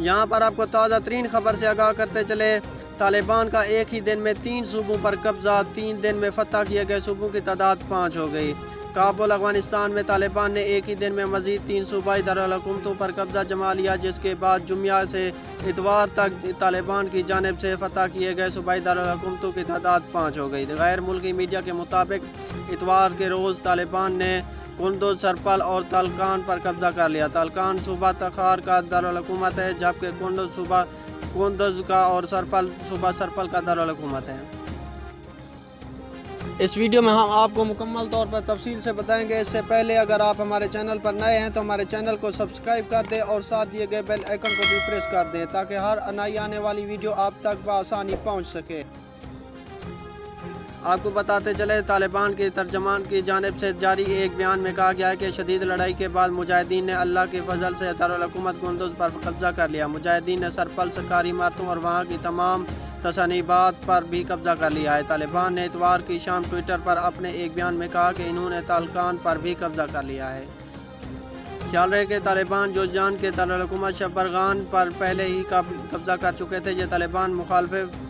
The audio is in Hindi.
यहाँ पर आपको ताज़ा तरीन खबर से आगाह करते चले। तालिबान का एक ही दिन में 3 सूबों पर कब्जा, 3 दिन में फतह किए गए सूबों की तादाद 5 हो गई। काबुल अफगानिस्तान में तालिबान ने एक ही दिन में मजीद 3 सूबाई दारुल-हुकूमतों पर कब्जा जमा लिया, जिसके बाद जुम्या से इतवार तक तालिबान की जानिब से फतह किए गए सूबाई दारुल-हुकूमतों की तादाद 5 हो गई। गैर मुल्की मीडिया के मुताबिक इतवार के रोज़ तालिबान ने कुंदुज, सरपल और तलकान पर कब्जा कर लिया। तलकान सूबा तखार का दारुल-हुकूमत है, जबकि कुंदुज सूबा कुंदुज का और सरपल सूबा सरपल का दारुल-हुकूमत है। इस वीडियो में हम आपको मुकम्मल तौर पर तफसील से बताएंगे। इससे पहले अगर आप हमारे चैनल पर नए हैं तो हमारे चैनल को सब्सक्राइब कर दें और साथ दिए गए बेल आइकन को भी प्रेस कर दें, ताकि हर नई आने वाली वीडियो आप तक बआसानी पहुंच सके। आपको बताते चले, तालिबान के तर्जमान की जानिब से जारी एक बयान में कहा गया है कि शदीद लड़ाई के बाद मुजाहिदीन ने अल्लाह के फजल से दारुल-हुकूमत कुंदुज पर कब्जा कर लिया। मुजाहिदीन ने सरपल, सरकारी इमारतों और वहाँ की तमाम तसनीबात पर भी कब्जा कर लिया है। तालिबान ने इतवार की शाम ट्विटर पर अपने एक बयान में कहा कि इन्होंने तालकान पर भी कब्जा कर लिया है। ख्याल रहे कि तालिबान जोजान के दारुल-हुकूमत शबरगान पर पहले ही कब्जा कर चुके थे। ये तालिबान मुखालिफ